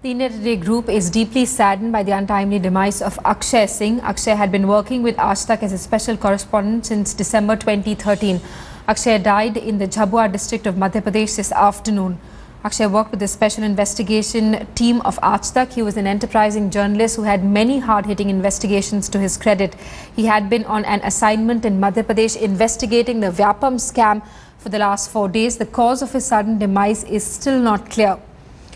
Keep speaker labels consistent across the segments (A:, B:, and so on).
A: The India Today group is deeply saddened by the untimely demise of Akshay Singh. Akshay had been working with Aaj Tak as a special correspondent since December 2013. Akshay died in the Jhabua district of Madhya Pradesh this afternoon. Akshay worked with the special investigation team of Aaj Tak. He was an enterprising journalist who had many hard-hitting investigations to his credit. He had been on an assignment in Madhya Pradesh investigating the Vyapam scam for the last 4 days. The cause of his sudden demise is still not clear.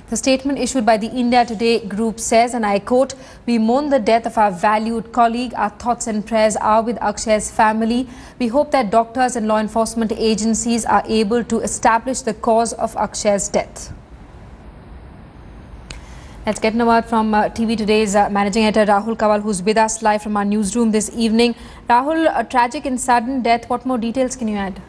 A: The statement issued by the India Today group says, and I quote, "We mourn the death of our valued colleague. Our thoughts and prayers are with Akshay's family. We hope that doctors and law enforcement agencies are able to establish the cause of Akshay's death." Let's get a word from TV Today's managing editor Rahul Kawal, who's with us live from our newsroom this evening. Rahul, a tragic and sudden death. What more details can you add?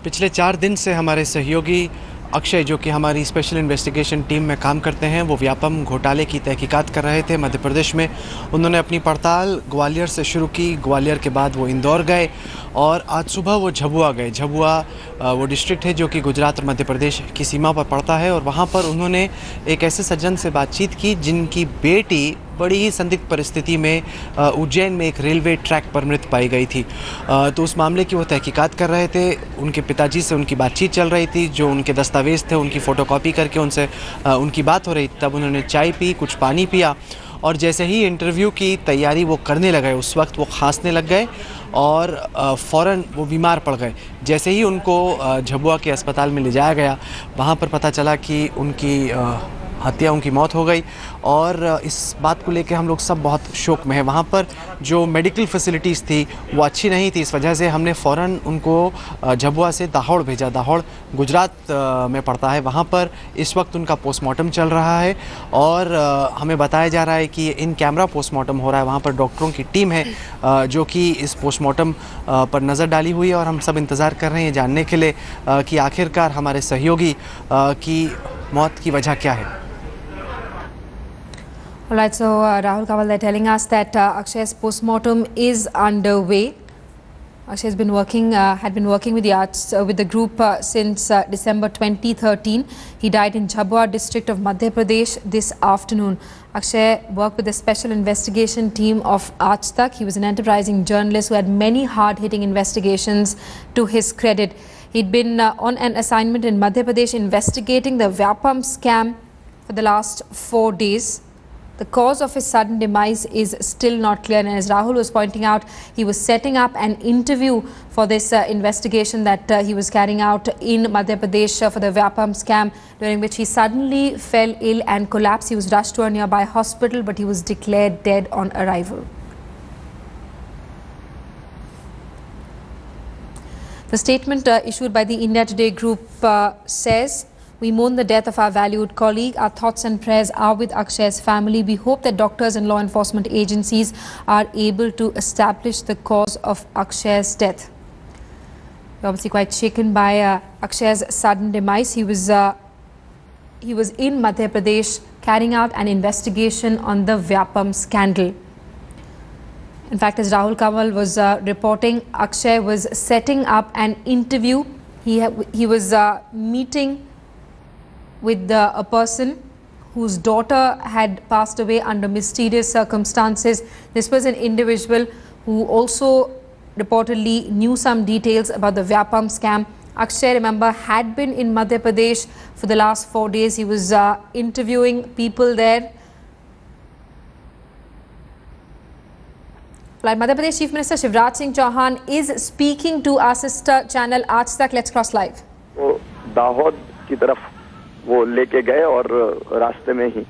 B: पिछले 4 दिन से हमारे सहयोगी अक्षय, जो कि हमारी special investigation team में काम करते हैं, वो व्यापम घोटाले की तहकीकात कर रहे थे मध्य प्रदेश में। उन्होंने अपनी पड़ताल ग्वालियर से शुरू की। ग्वालियर के बाद वो इंदौर गए और आज सुबह वो झबुआ गए। झबुआ वो डिस्ट्रिक्ट है जो कि गुजरात और मध्य प्रदेश की सीमा पर पड़ता है, और वहाँ पर उन्होंने एक ऐसे सज्जन से बातचीत की जिनकी बेटी बड़ी ही संदिग्ध परिस्थिति में उज्जैन में एक रेलवे ट्रैक पर मृत पाई गई थी। तो उस मामले की वो तहकीकात कर रहे थे। उनके पिताजी से उनकी बातचीत चल रही थी, जो उनके दस्तावेज़ थे उनकी फ़ोटोकॉपी करके उनसे उनकी बात हो रही थी। तब उन्होंने चाय पी, कुछ पानी पिया, और जैसे ही इंटरव्यू की तैयारी वो करने लगे उस वक्त वो खांसने लग गए और फ़ौरन वो बीमार पड़ गए। जैसे ही उनको झबुआ के अस्पताल में ले जाया गया, वहाँ पर पता चला कि उनकी मौत हो गई, और इस बात को लेकर हम लोग सब बहुत शोक में हैं। वहाँ पर जो मेडिकल फैसिलिटीज़ थी वो अच्छी नहीं थी, इस वजह से हमने फ़ौरन उनको झबुआ से दाहोड़ भेजा। दाहोड़ गुजरात में पड़ता है, वहाँ पर इस वक्त उनका पोस्टमार्टम चल रहा है, और हमें बताया जा रहा है कि इन कैमरा पोस्टमार्टम हो रहा है। वहाँ पर डॉक्टरों की टीम है जो कि इस पोस्टमार्टम पर नज़र डाली हुई है, और हम सब इंतज़ार कर रहे हैं जानने के लिए कि आखिरकार हमारे सहयोगी की मौत की वजह क्या है।
A: All right, so Rahul Kawal, they're telling us that Akshay's postmortem is underway. Akshay has been had been working with the group since December 2013. He died in Jhabua district of Madhya Pradesh this afternoon. Akshay worked with the special investigation team of Aaj Tak. He was an enterprising journalist who had many hard-hitting investigations to his credit. He'd been on an assignment in Madhya Pradesh investigating the Vyapam scam for the last 4 days. The cause of his sudden demise is still not clear, and as Rahul was pointing out, he was setting up an interview for this investigation that he was carrying out in Madhya Pradesh for the Vyapam scam, during which he suddenly fell ill and collapsed. He was rushed to a nearby hospital, but he was declared dead on arrival. The statement issued by the India Today group says, "We mourn the death of our valued colleague. Our thoughts and prayers are with Akshay's family. We hope that doctors and law enforcement agencies are able to establish the cause of Akshay's death." We're obviously quite shaken by Akshay's sudden demise. He was in Madhya Pradesh carrying out an investigation on the Vyapam scandal. In fact, as Rahul Kawal was reporting, Akshay was setting up an interview. He was meeting with a person whose daughter had passed away under mysterious circumstances. This was an individual who also reportedly knew some details about the Vyapam scam. Akshay, remember, had been in Madhya Pradesh for the last 4 days. He was interviewing people there. Like Madhya Pradesh Chief Minister Shivraj Singh Chauhan is speaking to our sister channel Aaj Tak. Let's cross live.
C: Dahod की तरफ वो लेके गए और रास्ते में ही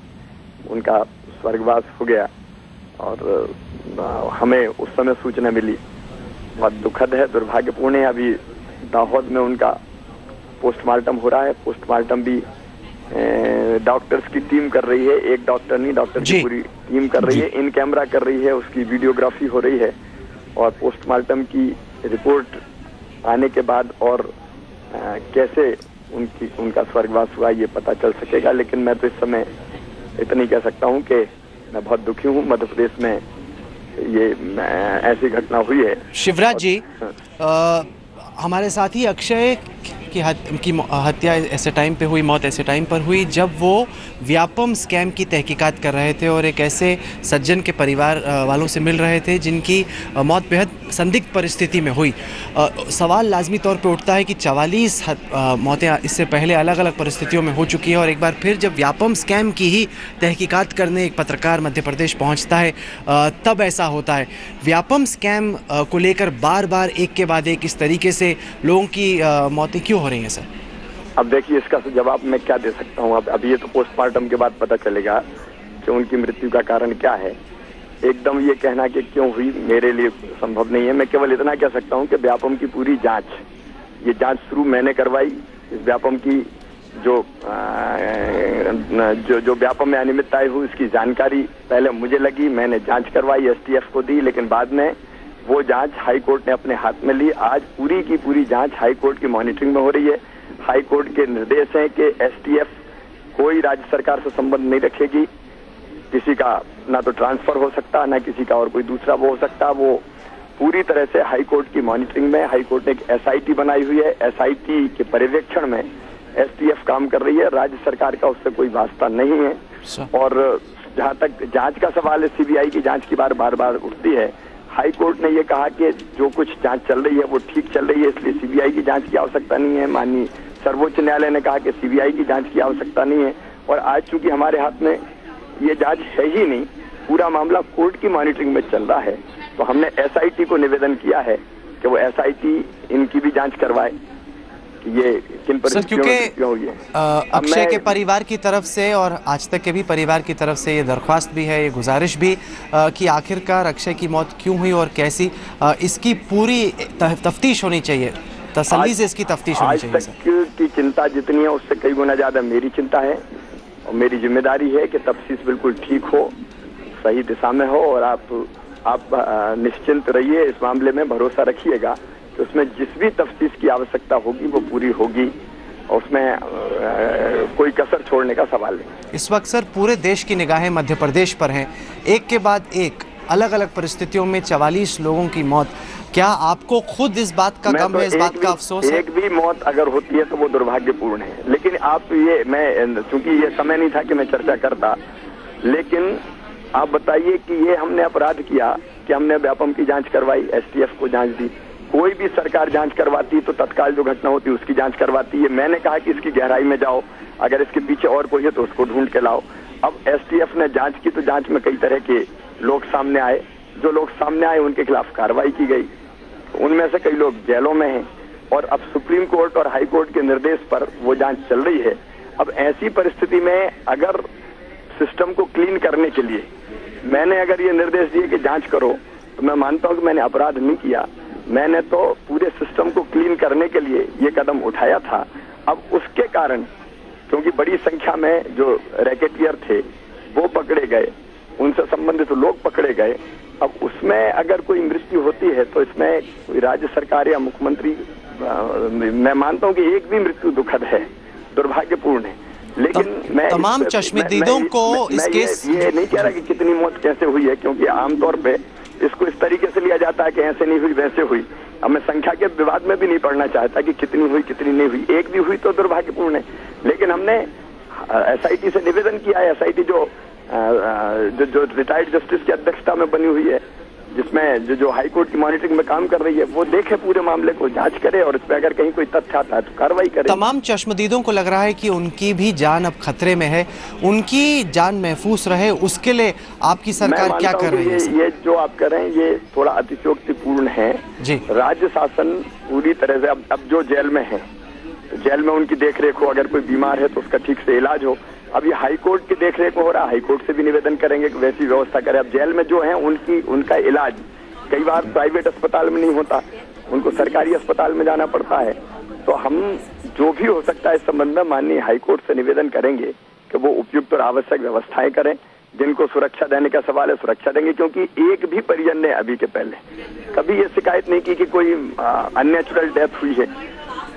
C: उनका स्वर्गवास हो गया, और हमें उस समय सूचना मिली। बहुत दुखद है, दुर्भाग्यपूर्ण है। अभी दाहोद में उनका पोस्टमार्टम हो रहा है। पोस्टमार्टम भी डॉक्टर्स की टीम कर रही है, एक डॉक्टर नहीं, डॉक्टर की पूरी टीम कर रही है, इन कैमरा कर रही है, उसकी वीडियोग्राफी हो रही है, और पोस्टमार्टम की रिपोर्ट आने के बाद और कैसे उनका स्वर्गवास हुआ ये पता चल सकेगा। लेकिन मैं तो इस समय इतनी कह सकता हूँ कि मैं बहुत दुखी हूँ। मध्य प्रदेश में ये ऐसी घटना हुई है।
B: शिवराज जी, हमारे साथी अक्षय की हत्या ऐसे टाइम पे हुई, मौत ऐसे टाइम पर हुई जब वो व्यापम स्कैम की तहकीकात कर रहे थे और एक ऐसे सज्जन के परिवार वालों से मिल रहे थे जिनकी मौत बेहद संदिग्ध परिस्थिति में हुई। सवाल लाजमी तौर पे उठता है कि 44 मौतें इससे पहले अलग अलग परिस्थितियों में हो चुकी है और एक बार फिर जब व्यापम स्कैम की ही तहकीकात करने एक पत्रकार मध्य प्रदेश पहुंचता है तब ऐसा होता है। व्यापम स्कैम को लेकर बार बार एक के बाद एक इस तरीके से लोगों की मौतें क्यों हो रही हैं सर?
C: अब देखिए, इसका जवाब मैं क्या दे सकता हूँ। अब ये तो पोस्टमार्टम के बाद पता चलेगा कि उनकी मृत्यु का कारण क्या है। एकदम ये कहना कि क्यों हुई मेरे लिए संभव नहीं है। मैं केवल इतना कह सकता हूँ कि व्यापम की पूरी जांच, ये जांच शुरू मैंने करवाई। इस व्यापम की जो व्यापम में अनियमितताएं हुई उसकी जानकारी पहले मुझे लगी, मैंने जांच करवाई, एसटीएफ को दी, लेकिन बाद में वो जांच हाई कोर्ट ने अपने हाथ में ली। आज पूरी की पूरी जांच हाई कोर्ट की मॉनिटरिंग में हो रही है। हाई कोर्ट के निर्देश हैं कि एसटीएफ कोई राज्य सरकार से संबंध नहीं रखेगी, किसी का ना तो ट्रांसफर हो सकता, ना किसी का और कोई दूसरा वो हो सकता। वो पूरी तरह से हाई कोर्ट की मॉनिटरिंग में। हाई कोर्ट ने एक एसआईटी बनाई हुई है, एसआईटी के पर्यवेक्षण में एसटीएफ काम कर रही है। राज्य सरकार का उससे कोई वास्ता नहीं है। और जहां तक जांच का सवाल है, सीबीआई की जांच की बार बार उठती है। हाई कोर्ट ने ये कहा कि जो कुछ जांच चल रही है वो ठीक चल रही है, इसलिए सीबीआई की जांच की आवश्यकता नहीं है। माननीय सर्वोच्च न्यायालय ने कहा कि सीबीआई की जांच की आवश्यकता नहीं है। और आज चूंकि हमारे हाथ में ये जांच है ही नहीं, पूरा मामला कोर्ट की मॉनिटरिंग में चल रहा है, तो हमने एसआईटी को निवेदन किया है कि वो एसआईटी इनकी भी जांच करवाए कि ये किन परिस्थितियों में क्यों हुई है।
B: अक्षय के परिवार की तरफ से और आज तक के भी परिवार की तरफ से ये दरख्वास्त भी है, ये गुजारिश भी कि आखिरकार अक्षय की मौत क्यों हुई और कैसी, इसकी पूरी तफ्तीश होनी चाहिए, तसल्ली से इसकी तफ्तीश होनी चाहिए।
C: आज तक की चिंता जितनी है उससे कई गुना ज्यादा मेरी चिंता है और मेरी जिम्मेदारी है कि तफ्तीश बिल्कुल ठीक हो, सही दिशा में हो। और आप निश्चिंत रहिए, इस मामले में भरोसा रखिएगा कि उसमें जिस भी तफ्तीश की आवश्यकता होगी वो पूरी होगी और उसमें कोई कसर छोड़ने का सवाल नहीं।
B: इस वक्त सर पूरे देश की निगाहें मध्य प्रदेश पर हैं, एक के बाद एक अलग अलग परिस्थितियों में 44 लोगों की मौत। क्या आपको खुद इस बात का गम है, इस बात का अफसोस है?
C: एक भी मौत अगर होती है तो वो दुर्भाग्यपूर्ण है, लेकिन आप ये, मैं चूंकि ये समय नहीं था कि मैं चर्चा करता, लेकिन आप बताइए कि ये हमने अपराध किया कि हमने व्यापम की जांच करवाई, एसटीएफ को जांच दी। कोई भी सरकार जांच करवाती तो तत्काल जो घटना होती उसकी जांच करवाती है। मैंने कहा कि इसकी गहराई में जाओ, अगर इसके पीछे और कोई है तो उसको ढूंढ के लाओ। अब एसटीएफ ने जांच की तो जांच में कई तरह के लोग सामने आए, जो लोग सामने आए उनके खिलाफ कार्रवाई की गई, उनमें से कई लोग जेलों में हैं और अब सुप्रीम कोर्ट और हाई कोर्ट के निर्देश पर वो जांच चल रही है। अब ऐसी परिस्थिति में अगर सिस्टम को क्लीन करने के लिए मैंने अगर ये निर्देश दिए कि जांच करो, तो मैं मानता हूं कि मैंने अपराध नहीं किया, मैंने तो पूरे सिस्टम को क्लीन करने के लिए ये कदम उठाया था। अब उसके कारण क्योंकि बड़ी संख्या में जो रैकेटियर थे वो पकड़े गए, उनसे संबंधित लोग पकड़े गए, अब उसमें अगर कोई मृत्यु होती है तो इसमें कोई राज्य सरकार या मुख्यमंत्री, मैं मानता हूं कि एक भी मृत्यु दुखद है, दुर्भाग्यपूर्ण है, लेकिन मैं
B: तमाम चश्मदीदों को इस केस
C: ये नहीं कह रहा कि कितनी मौत कैसे हुई है, क्योंकि आमतौर पे इसको इस तरीके से लिया जाता है कि ऐसे नहीं हुई वैसे हुई। अब मैं संख्या के विवाद में भी नहीं पड़ना चाहता कि कितनी हुई कितनी नहीं हुई, एक भी हुई तो दुर्भाग्यपूर्ण है। लेकिन हमने एसआईटी से निवेदन किया है, एसआईटी जो रिटायर्ड जस्टिस की अध्यक्षता में बनी हुई है, जिसमें जो हाई कोर्ट की मॉनिटरिंग में काम कर रही है, वो देखे पूरे मामले को, जांच करे और इस पे अगर कहीं कोई तथ्य आता है तो कार्रवाई करे।
B: तमाम चश्मदीदों को लग रहा है कि उनकी भी जान अब खतरे में है, उनकी जान महफूज रहे उसके लिए आपकी सरकार क्या कर रही है?
C: ये जो आप कर रहे हैं ये थोड़ा अतिशयोक्तिपूर्ण है जी। राज्य शासन पूरी तरह से अब जो जेल में है, जेल में उनकी देखरेख हो, अगर कोई बीमार है तो उसका ठीक से इलाज हो। अब ये हाई कोर्ट की देखरेख हो रहा है, हाई कोर्ट से भी निवेदन करेंगे कि वैसी व्यवस्था करें। अब जेल में जो है उनका इलाज कई बार प्राइवेट अस्पताल में नहीं होता, उनको सरकारी अस्पताल में जाना पड़ता है। तो हम जो भी हो सकता है इस संबंध में माननीय हाई कोर्ट से निवेदन करेंगे कि वो उपयुक्त और आवश्यक व्यवस्थाएं करें। जिनको सुरक्षा देने का सवाल है सुरक्षा देंगे, क्योंकि एक भी परिजन ने अभी के पहले कभी ये शिकायत नहीं की कि कोई अननेचुरल डेथ हुई है।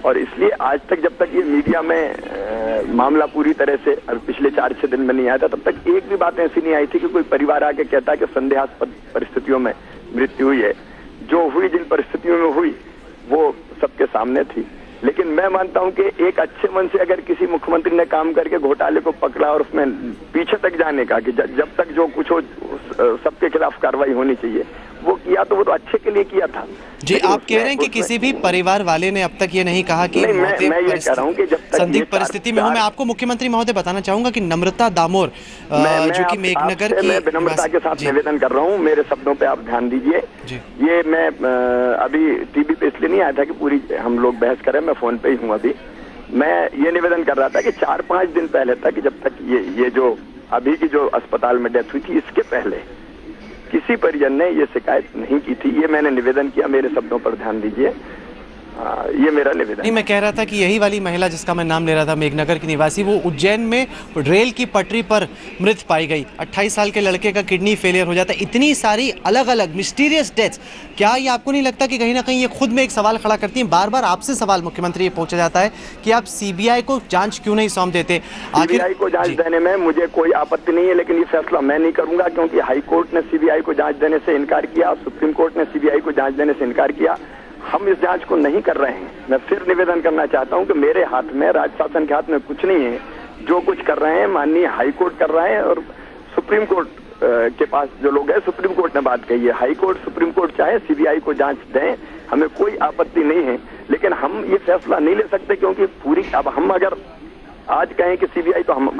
C: और इसलिए आज तक जब तक ये मीडिया में मामला पूरी तरह से पिछले 4-6 दिन में नहीं आया था, तब तक एक भी बात ऐसी नहीं आई थी कि कोई परिवार आके कहता है कि संदेहास्पद परिस्थितियों में मृत्यु हुई है। जो हुई, जिन परिस्थितियों में हुई, वो सबके सामने थी। लेकिन मैं मानता हूं कि एक अच्छे मन से अगर किसी मुख्यमंत्री ने काम करके घोटाले को पकड़ा और उसमें पीछे तक जाने का कि जब तक जो कुछ हो सबके खिलाफ कार्रवाई होनी चाहिए, वो किया तो वो तो अच्छे के लिए किया था।
B: जी, आप कह रहे हैं कि किसी भी परिवार वाले ने अब तक ये नहीं कहा कि
C: मैं ये कह रहा हूं कि जब तक
B: संदिग्ध परिस्थिति में हूं। मैं आपको मुख्यमंत्री महोदय बताना चाहूंगा कि नम्रता दामोर जो कि मेघनगर की,
C: मैं विनम्रता के साथ निवेदन कर रहा हूं, मेरे शब्दों पे आप ध्यान दीजिए। ये मैं अभी टीवी पे इसलिए नहीं आया था कि पूरी हम लोग बहस करें, मैं फोन पे ही हूं अभी। मैं ये निवेदन कर रहा था कि 4-5 दिन पहले तक, जब तक ये जो अभी की जो अस्पताल में डेथ हुई थी, इसके पहले किसी परिजन ने ये शिकायत नहीं की थी। ये मैंने निवेदन किया, मेरे शब्दों पर ध्यान दीजिए। ये मेरा निवेदन
B: नहीं, मैं कह रहा था कि यही वाली महिला जिसका मैं नाम ले रहा था, मेघनगर की निवासी, वो उज्जैन में रेल की पटरी पर मृत पाई गई। 28 साल के लड़के का किडनी फेलियर हो जाता है। इतनी सारी अलग अलग मिस्टीरियस डेथ्स, क्या ये आपको नहीं लगता कि कहीं ना कहीं ये खुद में एक सवाल खड़ा करती हैं? बार बार आपसे सवाल मुख्यमंत्री ये पूछा जाता है कि आप सीबीआई को जांच क्यों नहीं सौंप देते?
C: सीबीआई को जांच देने में मुझे कोई आपत्ति नहीं है, लेकिन ये फैसला मैं नहीं करूंगा, क्योंकि हाई कोर्ट ने सीबीआई को जांच देने से इनकार किया, सुप्रीम कोर्ट ने सीबीआई को जांच देने से इनकार किया। हम इस जांच को नहीं कर रहे हैं। मैं फिर निवेदन करना चाहता हूं कि मेरे हाथ में, राज्य शासन के हाथ में कुछ नहीं है। जो कुछ कर रहे हैं माननीय हाई कोर्ट कर रहे हैं, और सुप्रीम कोर्ट के पास जो लोग हैं, सुप्रीम कोर्ट ने बात कही है। हाई कोर्ट, सुप्रीम कोर्ट चाहे सीबीआई को जांच दें, हमें कोई आपत्ति नहीं है, लेकिन हम ये फैसला नहीं ले सकते, क्योंकि पूरी, अब हम अगर आज कहें कि सीबीआई तो हम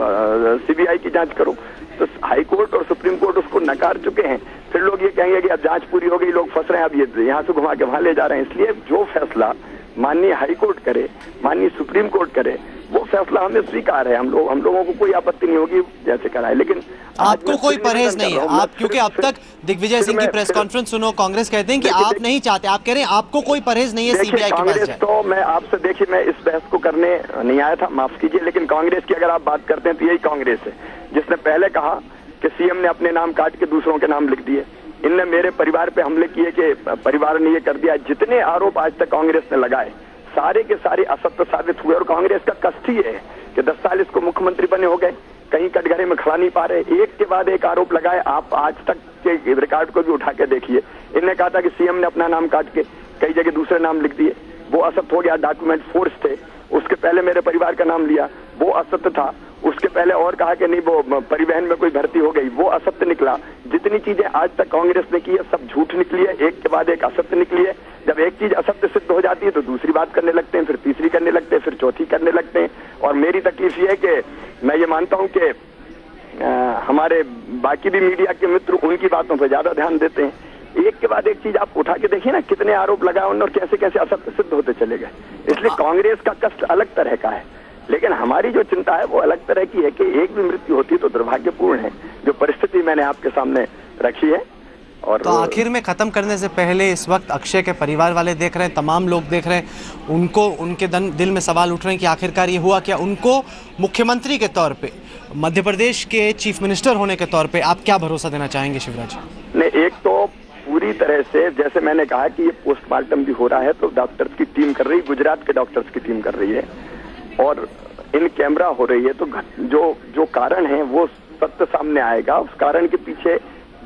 C: सीबीआई की जांच करो, तो हाई कोर्ट और सुप्रीम कोर्ट उसको नकार चुके हैं। फिर लोग ये कहेंगे कि अब जांच पूरी हो गई, लोग फंस रहे हैं, अब ये यहाँ से घुमा के वहां ले जा रहे हैं। इसलिए जो फैसला माननीय हाई कोर्ट करे, माननीय सुप्रीम कोर्ट करे, वो फैसला हमें स्वीकार है। हम लोगों को कोई आपत्ति नहीं होगी जैसे कराए, लेकिन
B: आपको कोई परहेज नहीं है। आप, क्योंकि अब तक दिग्विजय सिंह की प्रेस कॉन्फ्रेंस सुनो, कांग्रेस कहते हैं कि आप नहीं चाहते, आप कह रहे हैं आपको कोई परहेज नहीं है सीबीआई के पास जाए।
C: तो मैं आपसे, देखिए, मैं इस बहस को करने नहीं आया था, माफ कीजिए, लेकिन कांग्रेस की अगर आप बात करते हैं तो यही कांग्रेस है जिसने पहले कहा कि सीएम ने अपने नाम काट के दूसरों के नाम लिख दिए। इनने मेरे परिवार पे हमले किए कि परिवार ने ये कर दिया। जितने आरोप आज तक कांग्रेस ने लगाए, सारे के सारे असत्य साबित हुए, और कांग्रेस का कष्ट ही है कि 10 साल इसको मुख्यमंत्री बने हो गए, कहीं कटघरे में खड़ा नहीं पा रहे, एक के बाद एक आरोप लगाए। आप आज तक के रिकॉर्ड को भी उठा के देखिए। इनने कहा था कि सीएम ने अपना नाम काट के कई जगह दूसरे नाम लिख दिए, वो असत्य हो गया। डॉक्यूमेंट फोर्स थे, उसके पहले मेरे परिवार का नाम लिया, वो असत्य था। उसके पहले और कहा कि नहीं, वो परिवहन में कोई भर्ती हो गई, वो असत्य निकला। जितनी चीजें आज तक कांग्रेस ने की है, सब झूठ निकली है, एक के बाद एक असत्य निकली है। जब एक चीज असत्य सिद्ध हो जाती है तो दूसरी बात करने लगते हैं, फिर तीसरी करने लगते हैं, फिर चौथी करने लगते हैं। और मेरी तकलीफ ये है कि मैं ये मानता हूं कि हमारे बाकी भी मीडिया के मित्र उनकी बातों पर ज्यादा ध्यान देते हैं। एक के बाद एक चीज आप उठा के देखिए ना, कितने आरोप लगाए उन्होंने और कैसे कैसे असत्य सिद्ध होते चले गए। इसलिए कांग्रेस का कष्ट अलग तरह का है, लेकिन हमारी जो चिंता है वो अलग तरह की है कि एक भी मृत्यु होती तो दुर्भाग्यपूर्ण है। जो परिस्थिति मैंने आपके सामने रखी है। और
B: तो आखिर में खत्म करने से पहले इस वक्त अक्षय के परिवार वाले देख रहे हैं, तमाम लोग देख रहे हैं, उनको, उनके दिल में सवाल उठ रहे हैं कि आखिरकार ये हुआ क्या। उनको मुख्यमंत्री के तौर पे, मध्य प्रदेश के चीफ मिनिस्टर होने के तौर पे आप क्या भरोसा देना चाहेंगे शिवराज?
C: नहीं, एक तो पूरी तरह से, जैसे मैंने कहा कि ये पोस्टमार्टम भी हो रहा है तो डॉक्टर्स की टीम कर रही है, गुजरात के डॉक्टर्स की टीम कर रही है, और इन कैमरा हो रही है। तो जो कारण है वो सत्य सामने आएगा। उस कारण के पीछे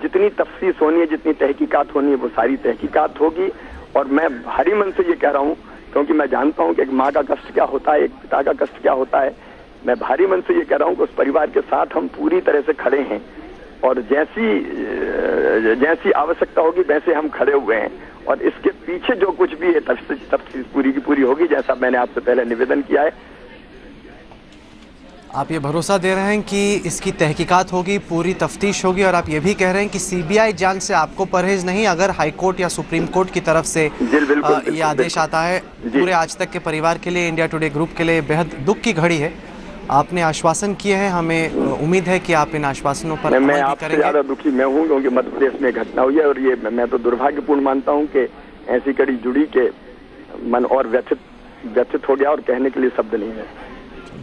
C: जितनी तफ्सीस होनी है, जितनी तहकीकात होनी है, वो सारी तहकीकात होगी। और मैं भारी मन से ये कह रहा हूँ, क्योंकि मैं जानता हूँ कि एक माँ का कष्ट क्या होता है, एक पिता का कष्ट क्या होता है। मैं भारी मन से ये कह रहा हूँ कि उस परिवार के साथ हम पूरी तरह से खड़े हैं, और जैसी आवश्यकता होगी वैसे हम खड़े हुए हैं। और इसके पीछे जो कुछ भी है तफ्सीस पूरी की पूरी होगी, जैसा मैंने आपसे पहले निवेदन किया है।
B: आप ये भरोसा दे रहे हैं कि इसकी तहकीकात होगी, पूरी तफ्तीश होगी, और आप ये भी कह रहे हैं कि सीबीआई जांच से आपको परहेज नहीं, अगर हाई कोर्ट या सुप्रीम कोर्ट की तरफ से ये आदेश आता है। पूरे आज तक के परिवार के लिए, इंडिया टुडे ग्रुप के लिए बेहद दुख की घड़ी है। आपने आश्वासन किए हैं, हमें उम्मीद है कि आप इन आश्वासनों पर अमल भी करेंगे।
C: ज्यादा दुखी मैं हूँ, क्योंकि मध्य प्रदेश में घटना हुई है, और ये मैं तो दुर्भाग्यपूर्ण मानता हूँ कि ऐसी कड़ी जुड़ी के मन और व्यथित हो गया, और कहने के लिए शब्द नहीं है।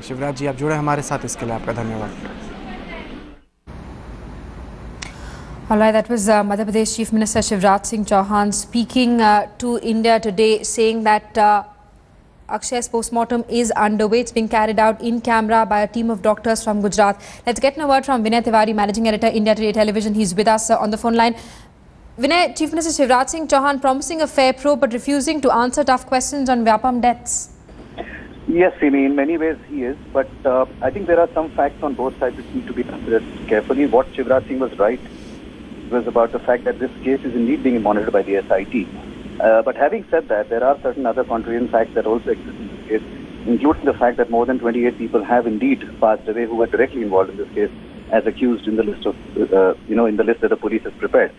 B: शिवराज जी, आप जुड़े हमारे साथ, इसके लिए आपका धन्यवाद।
A: All right, that was Madhya Pradesh Chief Minister Shivraj Singh Chauhan speaking to India Today, saying that Akshay's postmortem is underway. It's being carried out in camera by a team of doctors from Gujarat. Let's get a word from Vinay Tiwari, Managing Editor, India Today Television. He's with us on the phone line. Vinay, Chief Minister Shivraj Singh Chauhan promising a fair probe but refusing to answer tough questions on Vyapam deaths.
D: Yes, Simi, in many ways he is, but I think there are some facts on both sides which need to be considered carefully. What Shivraj Singh was right was about the fact that this case is indeed being monitored by the SIT. But having said that, there are certain other contrarian facts that also exist in this case, including the fact that more than 28 people have indeed passed away who were directly involved in this case as accused in the list of, in the list that the police has prepared.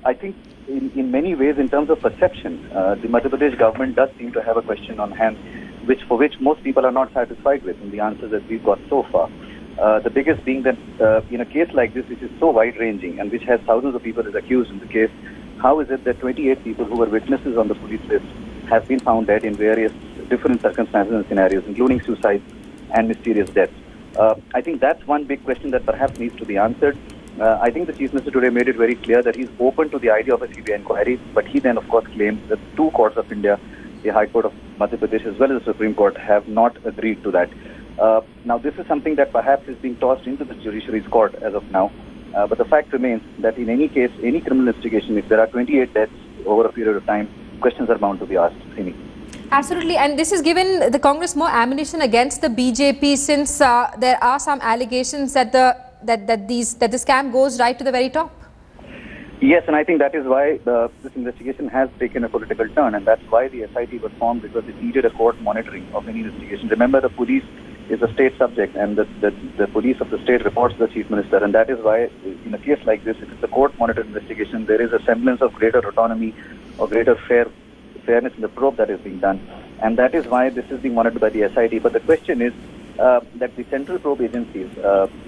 D: I think in many ways, in terms of perception, the Madhya Pradesh government does seem to have a question on hand, for which most people are not satisfied with in the answers that we've got so far. The biggest being that in a case like this, which is so wide-ranging and which has thousands of people as accused in the case, how is it that 28 people who were witnesses on the police list have been found dead in various different circumstances and scenarios, including suicides and mysterious deaths? I think that's one big question that perhaps needs to be answered. I think the Chief Minister today made it very clear that he's open to the idea of a CBI inquiry, but he then, of course, claims that two courts of India, the High Court of Madhya Pradesh as well as the Supreme Court, have not agreed to that. Now, this is something that perhaps is being tossed into the judiciary's court as of now. But the fact remains that in any case, any criminal investigation, if there are 28 deaths over a period of time, questions are bound to be asked. Sini.
A: Absolutely, and this has given the Congress more ammunition against the BJP, since there are some allegations that the scam goes right to the very top.
D: Yes, and I think that is why this investigation has taken a political turn, and that's why the SIT was formed, because it needed a court monitoring of any investigation. Remember, the police is a state subject, and the police of the state reports to the Chief Minister, and that is why in a case like this, if it's a court-monitored investigation, there is a semblance of greater autonomy or greater fairness in the probe that is being done, and that is why this is being monitored by the SIT. But the question is that the central probe agencies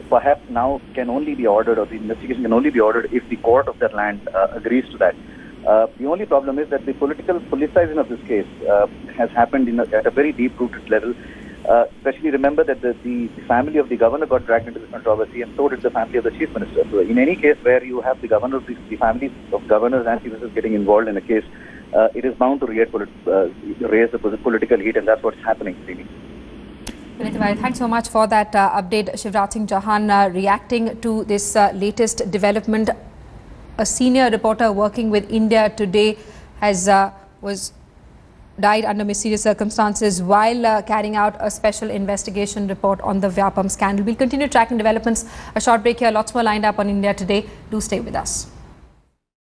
D: perhaps now can only be ordered, or the investigation can only be ordered if the court of that land agrees to that. The only problem is that the political politicizing of this case has happened at a very deep-rooted level. Especially remember that the family of the governor got dragged into this controversy, and so did the family of the Chief Minister. So in any case where you have the families of governors and chief ministers getting involved in a case, it is bound to raise the political heat, and that's what's happening, really.
A: Thanks so much for that update, Shivraj Singh Chauhan, reacting to this latest development. A senior reporter working with India Today died under mysterious circumstances while carrying out a special investigation report on the Vyapam scandal. We'll continue tracking developments. A short break here. Lots more lined up on India Today. Do stay with us.